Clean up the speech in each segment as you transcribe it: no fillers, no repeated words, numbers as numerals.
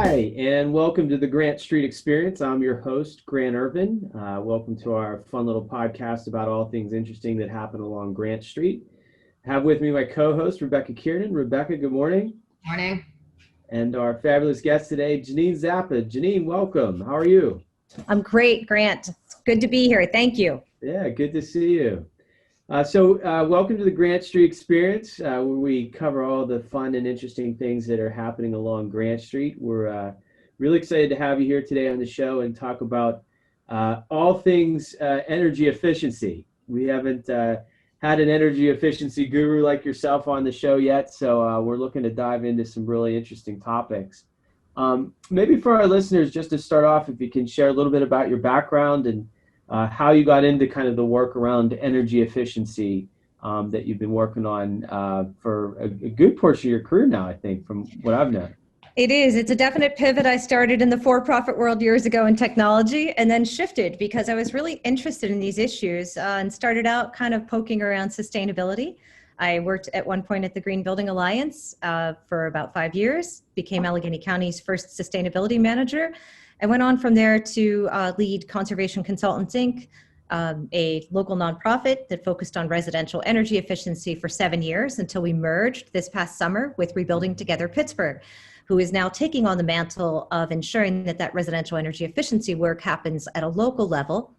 Hi, and welcome to the Grant Street Experience. I'm your host, Grant Ervin. Welcome to our fun little podcast about all things interesting that happen along Grant Street. I have with me my co-host, Rebecca Kiernan. Rebecca, good morning. Morning. And our fabulous guest today, Jeaneen Zappa. Jeaneen, welcome. How are you? I'm great, Grant. It's good to be here. Thank you. Yeah, good to see you. Welcome to the Grant Street Experience, where we cover all the fun and interesting things that are happening along Grant Street. We're really excited to have you here today on the show and talk about all things energy efficiency. We haven't had an energy efficiency guru like yourself on the show yet, so we're looking to dive into some really interesting topics. Maybe for our listeners, just to start off, if you can share a little bit about your background and how you got into kind of the work around energy efficiency that you've been working on for a good portion of your career now, I think, from what I've known. It is. It's a definite pivot. I started in the for-profit world years ago in technology and then shifted because I was really interested in these issues and started out kind of poking around sustainability. I worked at one point at the Green Building Alliance for about 5 years, became Allegheny County's first sustainability manager. I went on from there to lead Conservation Consultants, Inc., a local nonprofit that focused on residential energy efficiency for 7 years until we merged this past summer with Rebuilding Together Pittsburgh, who is now taking on the mantle of ensuring that that residential energy efficiency work happens at a local level.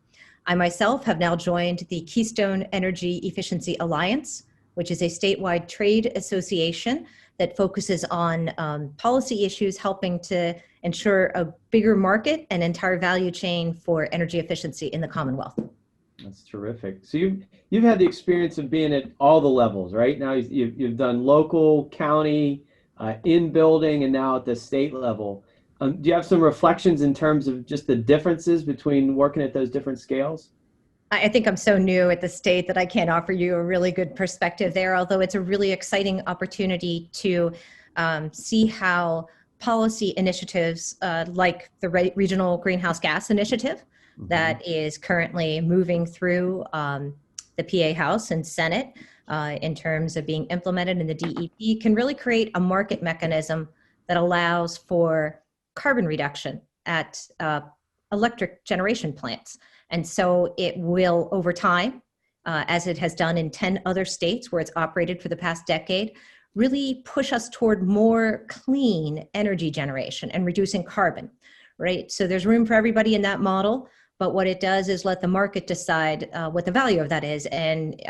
I myself have now joined the Keystone Energy Efficiency Alliance, which is a statewide trade association that focuses on policy issues, helping to ensure a bigger market and entire value chain for energy efficiency in the Commonwealth. That's terrific. So you've had the experience of being at all the levels, right? Now you've done local, county, in building, and now at the state level. Do you have some reflections in terms of just the differences between working at those different scales? I think I'm so new at the state that I can't offer you a really good perspective there, although it's a really exciting opportunity to see how policy initiatives like the Regional Greenhouse Gas Initiative that is currently moving through the PA House and Senate in terms of being implemented in the DEP can really create a market mechanism that allows for carbon reduction at electric generation plants. And so it will, over time, as it has done in 10 other states where it's operated for the past decade, really push us toward more clean energy generation and reducing carbon, right? So there's room for everybody in that model, but what it does is let the market decide what the value of that is. And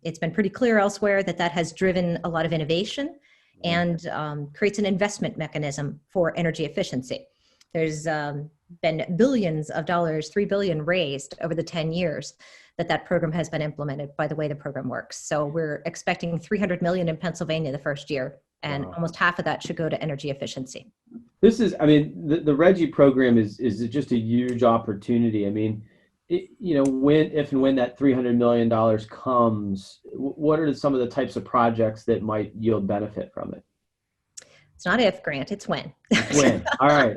it's been pretty clear elsewhere that that has driven a lot of innovation and creates an investment mechanism for energy efficiency. There's been billions of dollars, $3 billion raised over the 10 years that program has been implemented by the way the program works. So we're expecting $300 million in Pennsylvania the first year, and almost half of that should go to energy efficiency. This is, I mean, the RGGI program is just a huge opportunity. I mean, if and when that $300 million comes, what are some of the types of projects that might yield benefit from it? It's not if, Grant, it's when. When. All right.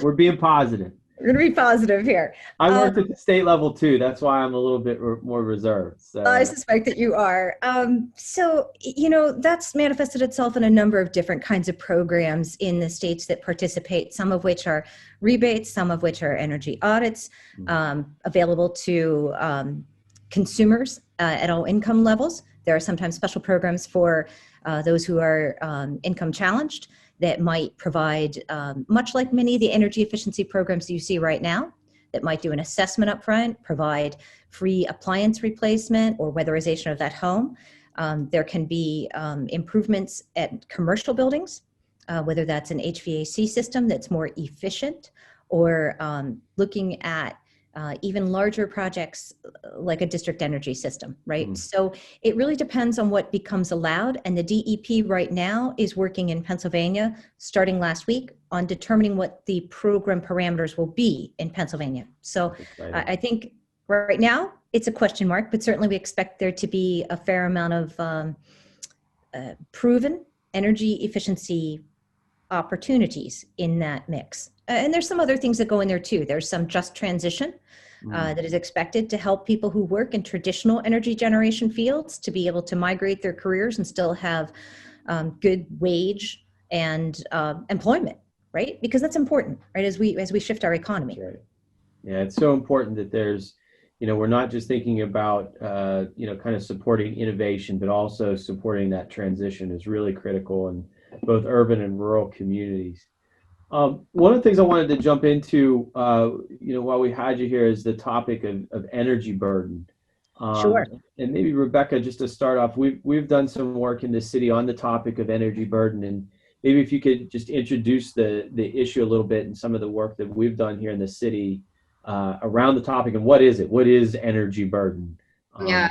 We're being positive. We're going to be positive here. I worked at the state level too. That's why I'm a little bit more reserved. So. I suspect that you are. That's manifested itself in a number of different kinds of programs in the states that participate, some of which are rebates, some of which are energy audits, available to consumers at all income levels. There are sometimes special programs for those who are income challenged that might provide, much like many of the energy efficiency programs you see right now, that might do an assessment up front, provide free appliance replacement or weatherization of that home. There can be improvements at commercial buildings, whether that's an HVAC system that's more efficient, or looking at even larger projects like a district energy system, right? So it really depends on what becomes allowed. And the DEP right now is working in Pennsylvania, starting last week, on determining what the program parameters will be in Pennsylvania. So I think right now it's a question mark, but certainly we expect there to be a fair amount of proven energy efficiency opportunities in that mix. And there's some other things that go in there too. There's some just transition that is expected to help people who work in traditional energy generation fields to be able to migrate their careers and still have good wage and employment right? Because that's important, right? As we shift our economy. Right. Yeah, it's so important that there's, we're not just thinking about, kind of supporting innovation, but also supporting that transition is really critical in both urban and rural communities. One of the things I wanted to jump into, while we had you here, is the topic of energy burden. Sure. And maybe Rebecca, just to start off, we've done some work in the city on the topic of energy burden, and maybe if you could just introduce the issue a little bit and some of the work that we've done here in the city around the topic, and what is it? What is energy burden? Yeah,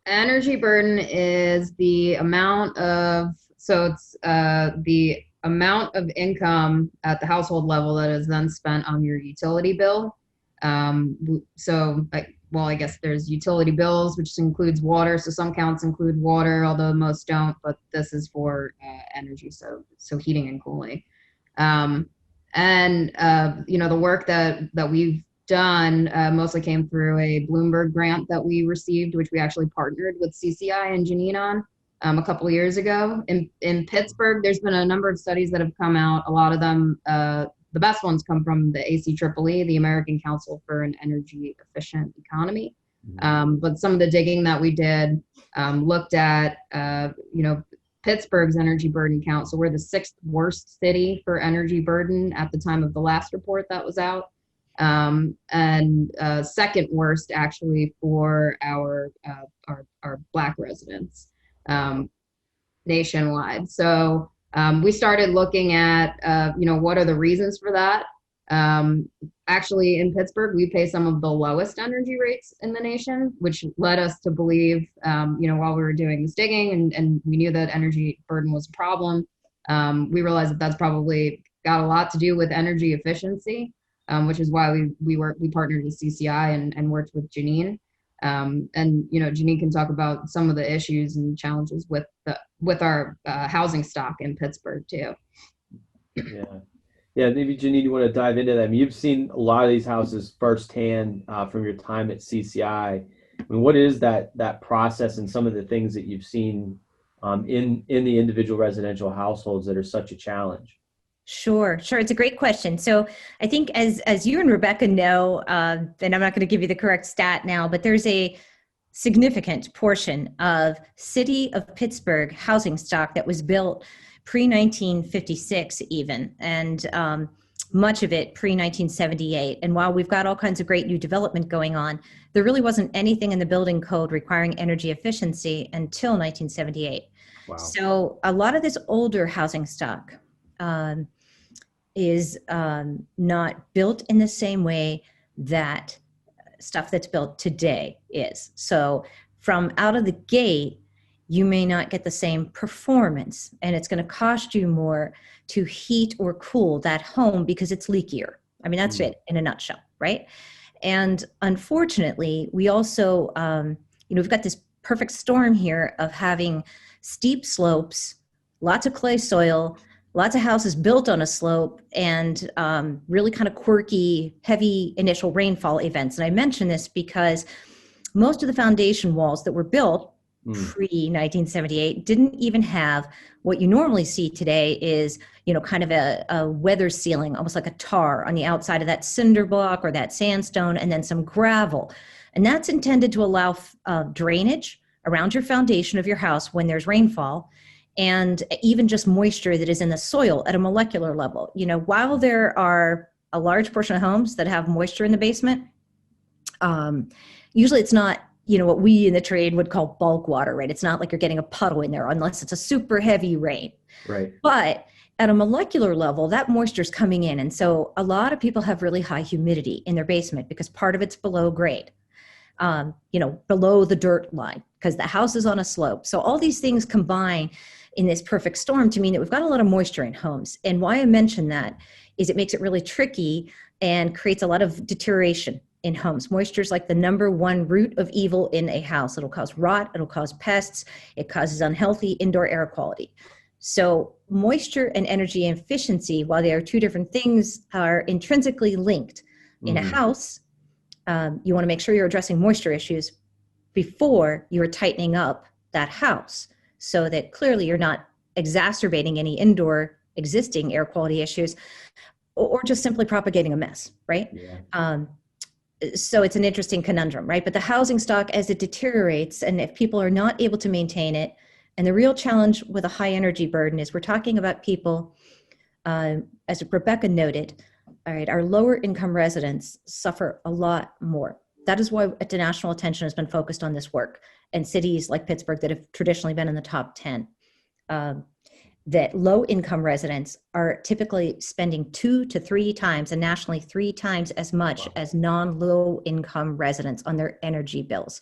energy burden is the amount of, it's the amount of income at the household level that is then spent on your utility bill. I guess there's utility bills, which includes water. So some counts include water, although most don't, but this is for energy. So heating and cooling. The work that we've done mostly came through a Bloomberg grant that we received, which we actually partnered with CCI and Jeaneen on a couple of years ago. In Pittsburgh, there's been a number of studies that have come out. A lot of them, the best ones come from the ACEEE, the American Council for an Energy Efficient Economy. But some of the digging that we did looked at, Pittsburgh's energy burden count. So we're the 6th worst city for energy burden at the time of the last report that was out. And 2nd worst actually for our Black residents nationwide. So we started looking at, what are the reasons for that? Actually, in Pittsburgh, we pay some of the lowest energy rates in the nation, which led us to believe, while we were doing this digging and we knew that energy burden was a problem, we realized that that's probably got a lot to do with energy efficiency, which is why we partnered with CCI and worked with Jeaneen. Jeaneen can talk about some of the issues and challenges with our housing stock in Pittsburgh too. Yeah, maybe Jeaneen, you want to dive into that? I mean, you've seen a lot of these houses firsthand from your time at CCI. I mean, what is that process and some of the things that you've seen in the individual residential households that are such a challenge? Sure. It's a great question. So I think as you and Rebecca know, and I'm not going to give you the correct stat now, but there's a significant portion of city of Pittsburgh housing stock that was built pre-1956 even, and much of it pre-1978. And while we've got all kinds of great new development going on, there really wasn't anything in the building code requiring energy efficiency until 1978. Wow. So a lot of this older housing stock is not built in the same way that stuff that's built today is. So from out of the gate, you may not get the same performance, and it's going to cost you more to heat or cool that home because it's leakier. I mean, that's it in a nutshell, right? And unfortunately, we also, we've got this perfect storm here of having steep slopes, lots of clay soil, lots of houses built on a slope, and really kind of quirky, heavy initial rainfall events. And I mention this because most of the foundation walls that were built pre-1978 didn't even have what you normally see today is, kind of a weather sealing, almost like a tar on the outside of that cinder block or that sandstone, and then some gravel. And that's intended to allow drainage around your foundation of your house when there's rainfall, and even just moisture that is in the soil at a molecular level. While there are a large portion of homes that have moisture in the basement, usually it's not, what we in the trade would call bulk water, right? It's not like you're getting a puddle in there unless it's a super heavy rain. Right. But at a molecular level, that moisture is coming in. And so a lot of people have really high humidity in their basement because part of it's below grade, below the dirt line, because the house is on a slope. So all these things combine in this perfect storm to mean that we've got a lot of moisture in homes. And why I mention that is it makes it really tricky and creates a lot of deterioration in homes. Moisture is like the number one root of evil in a house. It'll cause rot, it'll cause pests, it causes unhealthy indoor air quality. So moisture and energy efficiency, while they are two different things, are intrinsically linked. In a house, you want to make sure you're addressing moisture issues before you're tightening up that house, so that clearly you're not exacerbating any indoor existing air quality issues, or just simply propagating a mess, right? Yeah. So it's an interesting conundrum, right? But the housing stock, as it deteriorates, and if people are not able to maintain it, and the real challenge with a high energy burden is we're talking about people, as Rebecca noted, all right, our lower income residents suffer a lot more. That is why national attention has been focused on this work, and cities like Pittsburgh that have traditionally been in the top 10. That low income residents are typically spending 2 to 3 times, and nationally 3 times as much as non-low income residents on their energy bills,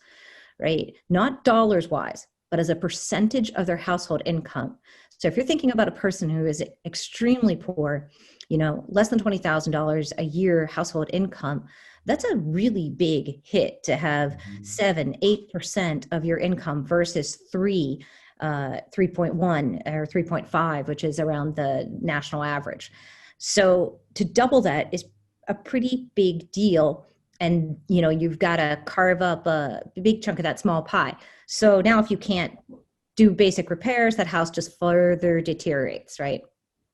right? Not dollars wise, but as a percentage of their household income. So if you're thinking about a person who is extremely poor, less than $20,000 a year household income, that's a really big hit to have 7-8% of your income versus 3.1 or 3.5, which is around the national average. So to double that is a pretty big deal. And, you've got to carve up a big chunk of that small pie. So now if you can't do basic repairs, that house just further deteriorates, right?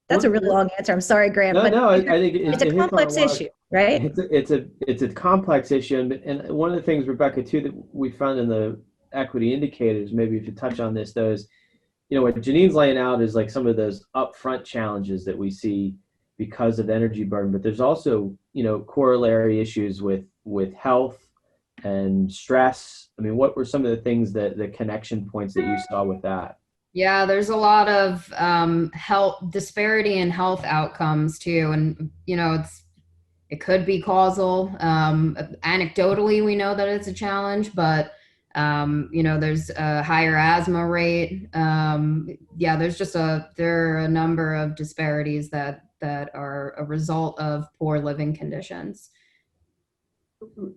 That's a really long answer. I'm sorry, Grant. No, I think it's a complex issue, right? It's a complex issue. And one of the things, Rebecca, too, that we found in the equity indicators, maybe if you touch on this, though, is, what Jeaneen's laying out is like some of those upfront challenges that we see because of energy burden, but there's also, corollary issues with health and stress. I mean, what were some of the things the connection points that you saw with that? Yeah, there's a lot of health disparity in health outcomes too. And, it could be causal. Anecdotally, we know that it's a challenge, but there's a higher asthma rate. There are a number of disparities that are a result of poor living conditions.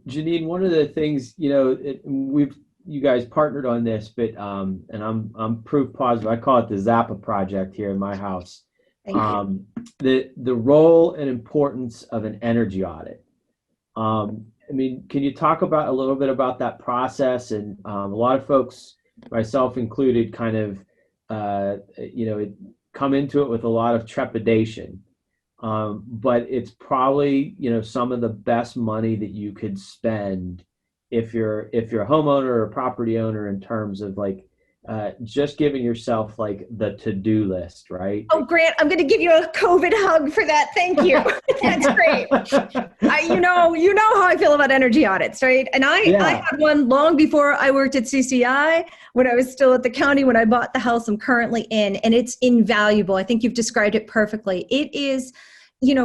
Jeaneen, one of the things, you guys partnered on this, but and I'm proof positive. I call it the Zappa project here in my house. Thank you. The role and importance of an energy audit. Can you talk about a little bit about that process? And a lot of folks, myself included, kind of come into it with a lot of trepidation. But it's probably some of the best money that you could spend if you're a homeowner or a property owner, in terms of just giving yourself the to-do list, right? Oh, Grant, I'm going to give you a COVID hug for that. Thank you. That's great. You know how I feel about energy audits, right? And I had one long before I worked at CCI, when I was still at the county, when I bought the house I'm currently in, and it's invaluable. I think you've described it perfectly. It is,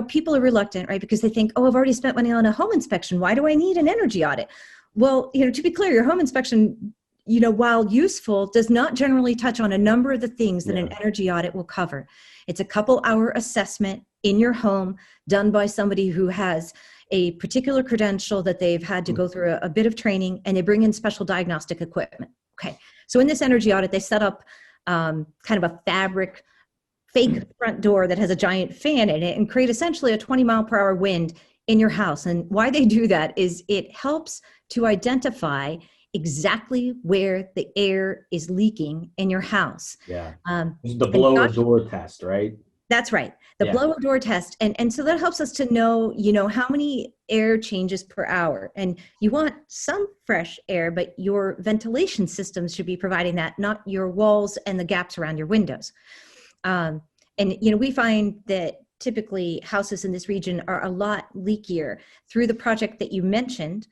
people are reluctant, right? Because they think, oh, I've already spent money on a home inspection. Why do I need an energy audit? Well, to be clear, your home inspection, while useful, does not generally touch on a number of the things that an energy audit will cover. It's a couple-hour assessment in your home done by somebody who has a particular credential that they've had to go through a bit of training, and they bring in special diagnostic equipment. Okay, so in this energy audit, they set up kind of a fabric fake front door that has a giant fan in it and create essentially a 20-mile-per-hour wind in your house. And why they do that is it helps to identify exactly where the air is leaking in your house. Yeah. The blower door test, right? That's right. The blower door test. And so that helps us to know, how many air changes per hour. And you want some fresh air, but your ventilation systems should be providing that, not your walls and the gaps around your windows. And we find that typically houses in this region are a lot leakier. Through the project that you mentioned,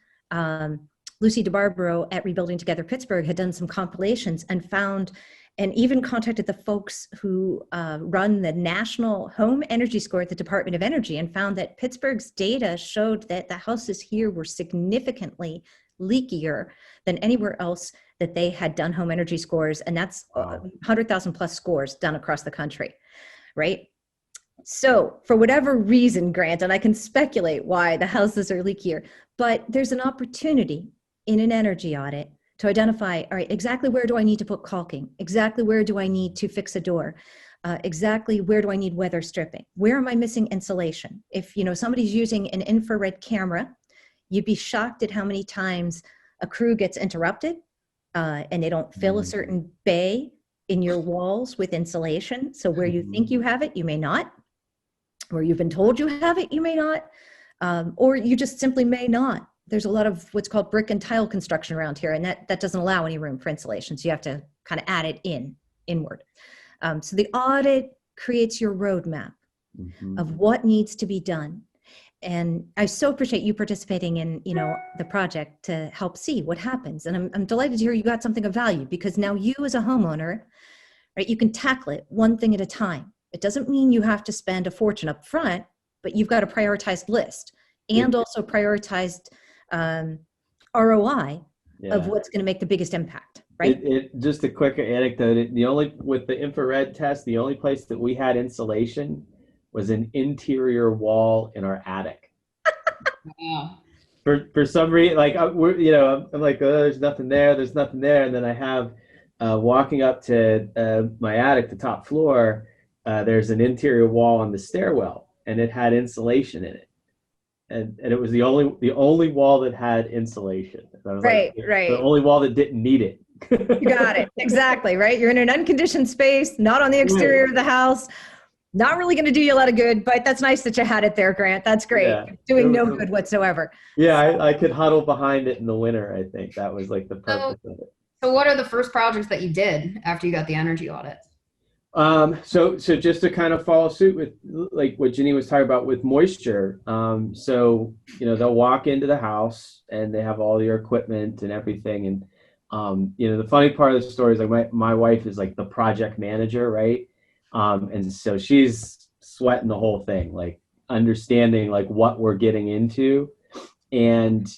Lucy DeBarbaro at Rebuilding Together Pittsburgh had done some compilations and found, and even contacted the folks who run the National Home Energy Score at the Department of Energy, and found that Pittsburgh's data showed that the houses here were significantly leakier than anywhere else that they had done home energy scores. And that's 100,000 plus scores done across the country, right? So for whatever reason, Grant, and I can speculate why the houses are leakier, but there's an opportunity in an energy audit to identify, all right, exactly where do I need to put caulking? Exactly where do I need to fix a door? Exactly where do I need weather stripping? Where am I missing insulation? If somebody's using an infrared camera, you'd be shocked at how many times a crew gets interrupted and they don't fill a certain bay in your walls with insulation. So where you think you have it, you may not. Where you've been told you have it, you may not. Or you just simply may not. There's a lot of what's called brick and tile construction around here, and that doesn't allow any room for insulation. So you have to kind of add it inward. So the audit creates your roadmap of what needs to be done. And I so appreciate you participating in, the project to help see what happens. And I'm delighted to hear you got something of value, because now you as a homeowner, right, you can tackle it one thing at a time. It doesn't mean you have to spend a fortune up front, but you've got a prioritized list and also prioritized ROI of what's going to make the biggest impact, right? Just a quick anecdote. With the infrared test, the only place that we had insulation was an interior wall in our attic. Wow. For some reason, like I'm like, oh, there's nothing there, and then I have walking up to my attic, the top floor. There's an interior wall on the stairwell, and it had insulation in it, and it was the only wall that had insulation. Right. The only wall that didn't need it. You got it. Exactly, right? You're in an unconditioned space, not on the exterior of the house. Not really going to do you a lot of good, but that's nice that you had it there, Grant. That's great. Yeah. Doing no good whatsoever. Yeah, I could huddle behind it in the winter. I think that was like the purpose of it. So what are the first projects that you did after you got the energy audit? So just to kind of follow suit with like what Jeaneen was talking about with moisture. So, they'll walk into the house and they have all your equipment and everything. And, the funny part of the story is like my wife is like the project manager, right? And so she's sweating the whole thing, like understanding like what we're getting into. And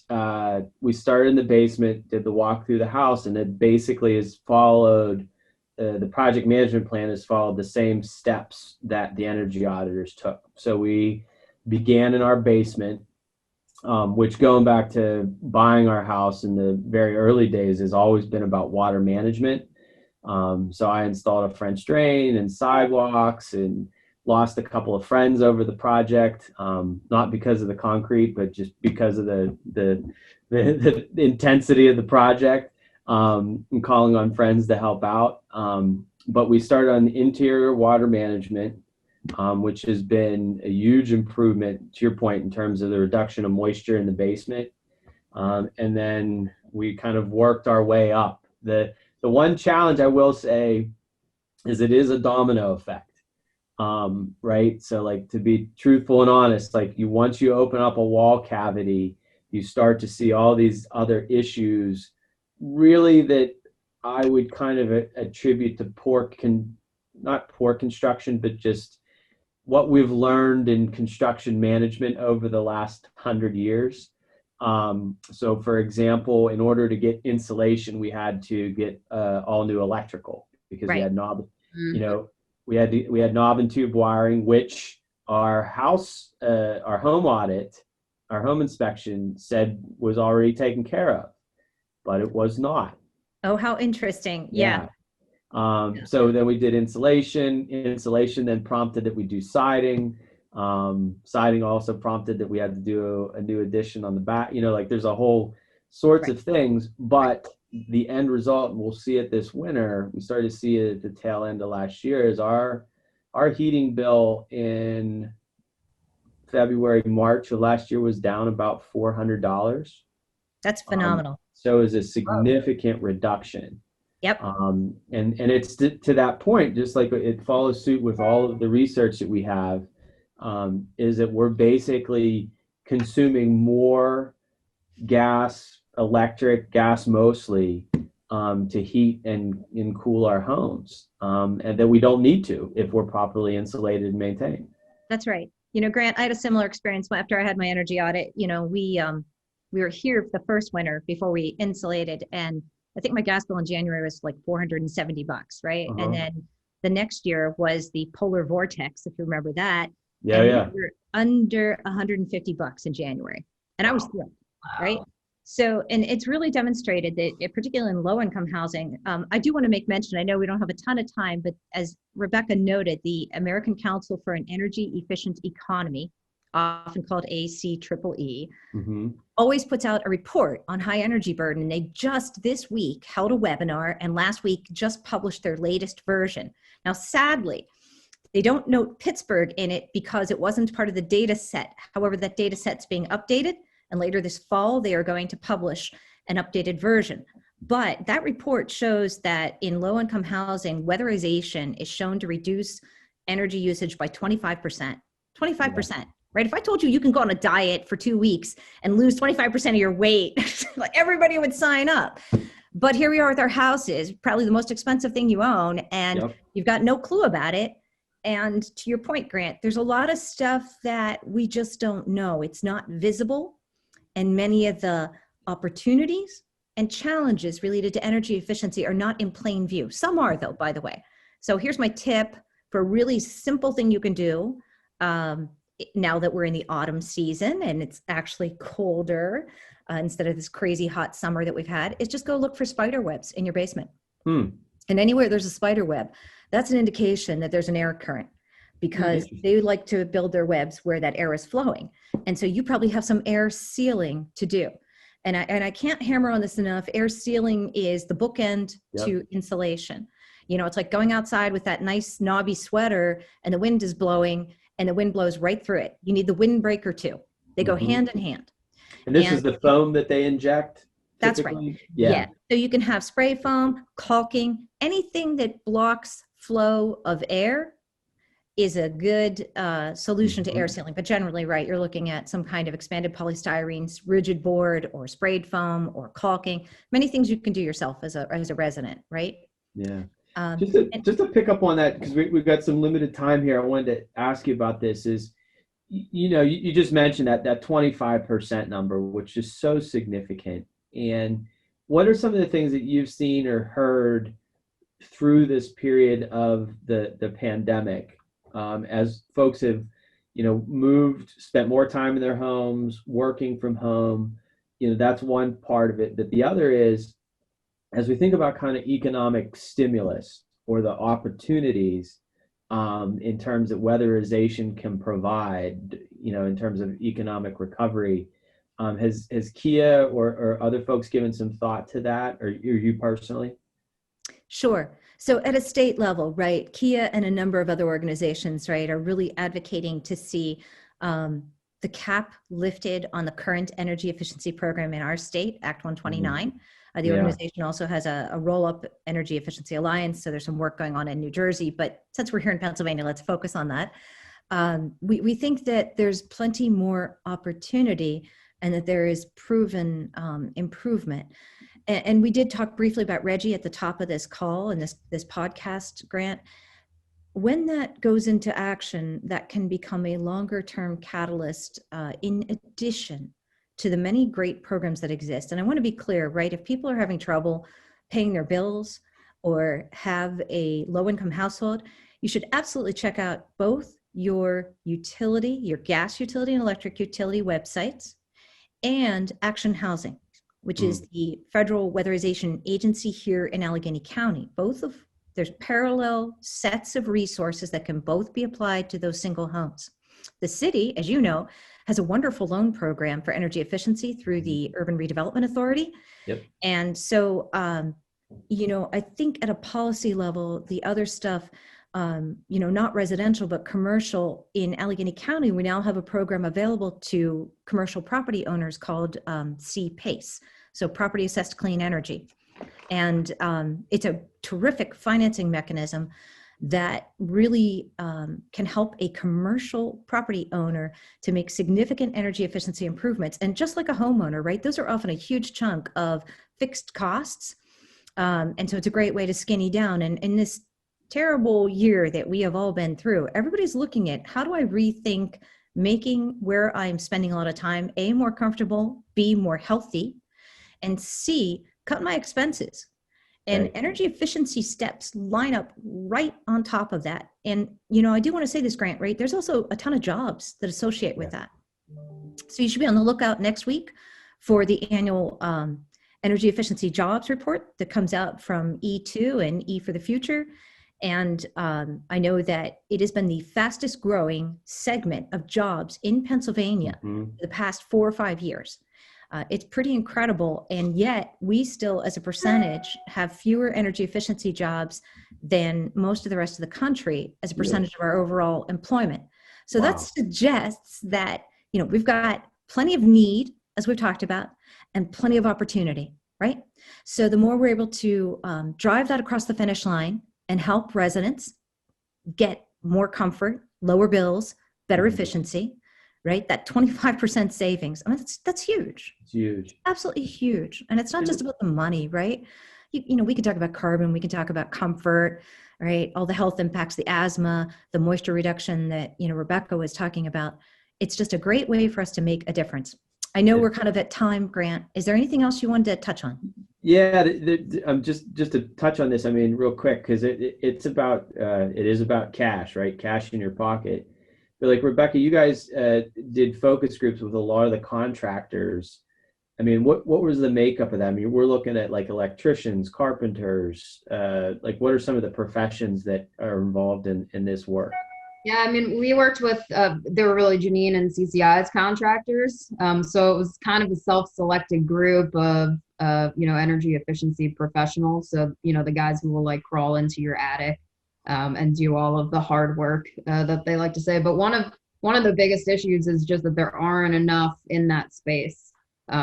we started in the basement, did the walk through the house, and it basically has followed the project management plan has followed the same steps that the energy auditors took. So we began in our basement, which going back to buying our house in the very early days has always been about water management. So I installed a French drain and sidewalks and lost a couple of friends over the project, not because of the concrete, but just because of the intensity of the project, and calling on friends to help out. But we started on interior water management, which has been a huge improvement, to your point, in terms of the reduction of moisture in the basement. And then we kind of worked our way up. The one challenge I will say is it is a domino effect, right? So like, to be truthful and honest, like once you open up a wall cavity, you start to see all these other issues really that I would kind of attribute to not poor construction, but just what we've learned in construction management over the last 100 years. So for example, in order to get insulation, we had to get all new electrical because we had knob, we had knob and tube wiring, which our home audit, our home inspection said was already taken care of, but it was not. Oh, how interesting. Yeah. So then we did insulation. Insulation then prompted that we do siding. Siding also prompted that we had to do a new addition on the back. Like there's a whole sorts of things, but the end result, and we'll see it this winter, we started to see it at the tail end of last year, is our heating bill in February, March of last year was down about $400. That's phenomenal. So it was a significant reduction. Yep. And it's to that point, just like it follows suit with all of the research that we have, is that we're basically consuming more electric gas mostly, to heat and cool our homes, and that we don't need to if we're properly insulated and maintained. That's right. Grant, I had a similar experience after I had my energy audit. We were here for the first winter before we insulated, and I think my gas bill in January was like $470, right? And then the next year was the polar vortex, if you remember that. Yeah, yeah. We were under $150 in January, and I was thrilled, right? So, and it's really demonstrated that, particularly in low-income housing, I do want to make mention, I know we don't have a ton of time, but as Rebecca noted, the American Council for an Energy Efficient Economy often called ACEEE, Mm-hmm. always puts out a report on high energy burden. And they just this week held a webinar, and last week just published their latest version. Now, sadly, they don't note Pittsburgh in it because it wasn't part of the data set. However, that data set's being updated, and later this fall, they are going to publish an updated version. But that report shows that in low-income housing, weatherization is shown to reduce energy usage by 25%. 25%, right? If I told you you can go on a diet for 2 weeks and lose 25% of your weight, like everybody would sign up. But here we are with our houses, probably the most expensive thing you own, and you've got no clue about it. And to your point, Grant, there's a lot of stuff that we just don't know. It's not visible. And many of the opportunities and challenges related to energy efficiency are not in plain view. Some are, though, by the way. So here's my tip for a really simple thing you can do now that we're in the autumn season and it's actually colder instead of this crazy hot summer that we've had, is just go look for spider webs in your basement. And anywhere there's a spider web, that's an indication that there's an air current, because they like to build their webs where that air is flowing. And so you probably have some air sealing to do. And I can't hammer on this enough. Air sealing is the bookend to insulation. You know, it's like going outside with that nice knobby sweater and the wind is blowing and the wind blows right through it. You need the windbreaker too. They go hand in hand. And this is the foam that they inject? That's right. Yeah. So you can have spray foam, caulking, anything that blocks flow of air is a good solution to air sealing. But generally, right, you're looking at some kind of expanded polystyrene, rigid board, or sprayed foam, or caulking. Many things you can do yourself as a resident, right? Yeah. Just to pick up on that, because we've got some limited time here, I wanted to ask you about this. Is, you know, you just mentioned that 25% number, which is so significant. And what are some of the things that you've seen or heard through this period of the pandemic? As folks have, you know, spent more time in their homes, working from home, you know, that's one part of it. But the other is, as we think about kind of economic stimulus or the opportunities in terms that weatherization can provide, you know, in terms of economic recovery, has Kia or other folks given some thought to that, or you personally? Sure. So at a state level, right, Kia and a number of other organizations, right, are really advocating to see the cap lifted on the current energy efficiency program in our state, Act 129. The organization also has a roll-up Energy Efficiency Alliance, so there's some work going on in New Jersey. But since we're here in Pennsylvania, let's focus on that. We think that there's plenty more opportunity and that there is proven improvement. And we did talk briefly about RGGI at the top of this call and this podcast, Grant. When that goes into action, that can become a longer term catalyst in addition to the many great programs that exist. And I want to be clear, right? If people are having trouble paying their bills or have a low income household, you should absolutely check out both your utility, your gas utility and electric utility websites, and Action Housing, which is the federal weatherization agency here in Allegheny County. There's parallel sets of resources that can both be applied to those single homes. The city, as you know, has a wonderful loan program for energy efficiency through the Urban Redevelopment Authority. And so, you know, I think at a policy level, the other stuff, you know, not residential, but commercial in Allegheny County, we now have a program available to commercial property owners called CPACE, so Property Assessed Clean Energy. And it's a terrific financing mechanism that really can help a commercial property owner to make significant energy efficiency improvements. And just like a homeowner, right, those are often a huge chunk of fixed costs. And so it's a great way to skinny down. And in this terrible year that we have all been through, everybody's looking at, how do I rethink making where I'm spending a lot of time, A, more comfortable, B, more healthy, and C, cut my expenses. And energy efficiency steps line up right on top of that. And, you know, I do want to say this, Grant, right? There's also a ton of jobs that associate with that. So you should be on the lookout next week for the annual energy efficiency jobs report that comes out from E2 and E for the Future. And I know that it has been the fastest growing segment of jobs in Pennsylvania the past 4 or 5 years. It's pretty incredible. And yet we still, as a percentage, have fewer energy efficiency jobs than most of the rest of the country as a percentage of our overall employment. So that suggests that, we've got plenty of need, as we've talked about, and plenty of opportunity, right? So the more we're able to drive that across the finish line and help residents get more comfort, lower bills, better efficiency, right? That 25% savings. I mean, that's huge. It's huge. Absolutely huge. And it's not just about the money, right? We can talk about carbon, we can talk about comfort, right? All the health impacts, the asthma, the moisture reduction that, Rebecca was talking about. It's just a great way for us to make a difference. I know we're kind of at time, Grant. Is there anything else you wanted to touch on? Yeah, just to touch on this, I mean, real quick, because it is about cash, right? Cash in your pocket. But like Rebecca, you guys did focus groups with a lot of the contractors. I mean, what was the makeup of that? I mean, we're looking at like electricians, carpenters, like what are some of the professions that are involved in this work? Yeah, I mean, we worked with, they were really Jeaneen and CCI's contractors. So it was kind of a self-selected group of, energy efficiency professionals. So, the guys who will like crawl into your attic and do all of the hard work that they like to say. But one of the biggest issues is just that there aren't enough in that space.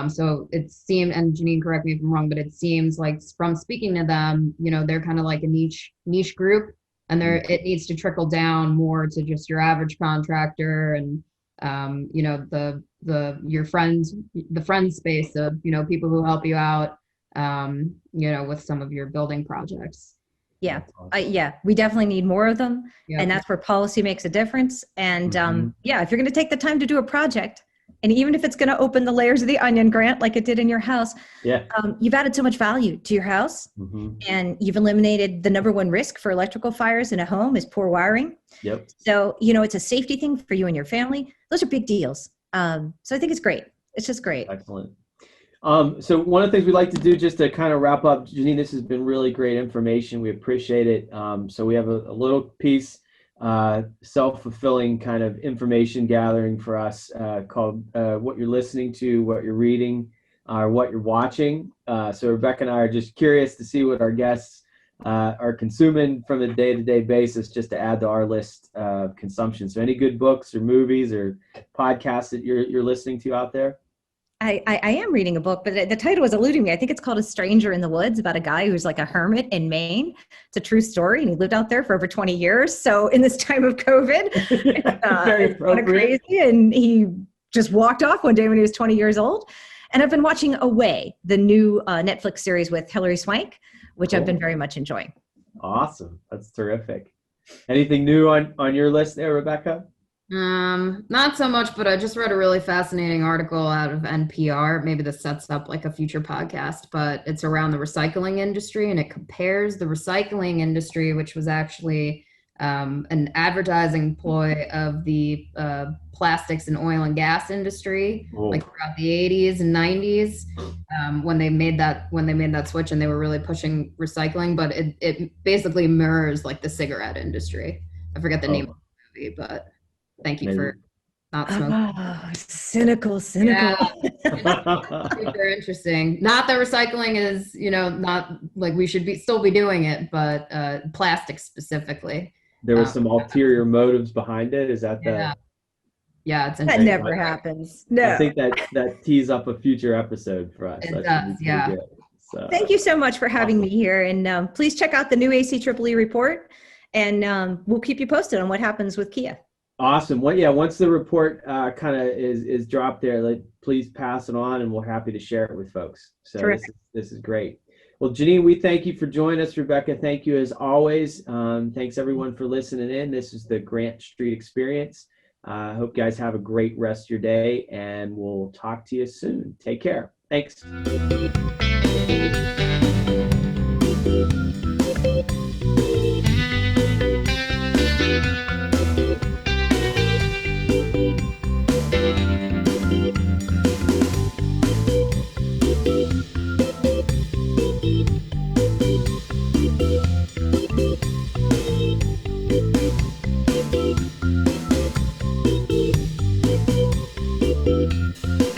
So it seemed, and Jeaneen, correct me if I'm wrong, but it seems like from speaking to them, they're kind of like a niche group. And it needs to trickle down more to just your average contractor and, your friends, the friend space of, people who help you out, with some of your building projects. Yeah. We definitely need more of them. Yeah. And that's where policy makes a difference. And if you're going to take the time to do a project, and even if it's going to open the layers of the onion, Grant, like it did in your house, you've added so much value to your house, and you've eliminated the number one risk for electrical fires in a home is poor wiring. Yep. So, it's a safety thing for you and your family. Those are big deals. So I think it's great. It's just great. Excellent. So one of the things we like to do just to kind of wrap up, Jeaneen, this has been really great information. We appreciate it. So we have a little piece, self-fulfilling kind of information gathering for us called what you're listening to, what you're reading, or what you're watching. So Rebecca and I are just curious to see what our guests are consuming from a day-to-day basis, just to add to our list of consumption. So any good books or movies or podcasts that you're listening to out there? I am reading a book, but the title was eluding me. I think it's called A Stranger in the Woods, about a guy who's like a hermit in Maine. It's a true story, and he lived out there for over 20 years. So in this time of COVID, it's kind of crazy. And he just walked off one day when he was 20 years old. And I've been watching Away, the new Netflix series with Hilary Swank, which I've been very much enjoying. Awesome. That's terrific. Anything new on your list there, Rebecca? Not so much, but I just read a really fascinating article out of NPR. Maybe this sets up like a future podcast, but it's around the recycling industry, and it compares the recycling industry, which was actually an advertising ploy of the plastics and oil and gas industry, like throughout the 80s and 90s, when they made that switch, and they were really pushing recycling. But it basically mirrors like the cigarette industry. I forget the name of the movie, but thank you for not smoking. Cynical. Yeah. Super interesting. Not that recycling is, not like we should still be doing it, but plastics specifically. There was some ulterior motives behind it. Is that Yeah, it's interesting. That never happens. No. I think that tees up a future episode for us. It does, yeah. So, thank you so much for having me here. And please check out the new ACEEE report, and we'll keep you posted on what happens with Kia. Awesome. Well, once the report kind of is dropped there, please pass it on, and we're happy to share it with folks. So this is great. Well, Jeaneen, we thank you for joining us. Rebecca, thank you as always. Thanks everyone for listening in. This is the Grant Street Experience. I hope you guys have a great rest of your day, and we'll talk to you soon. Take care. Thanks. you.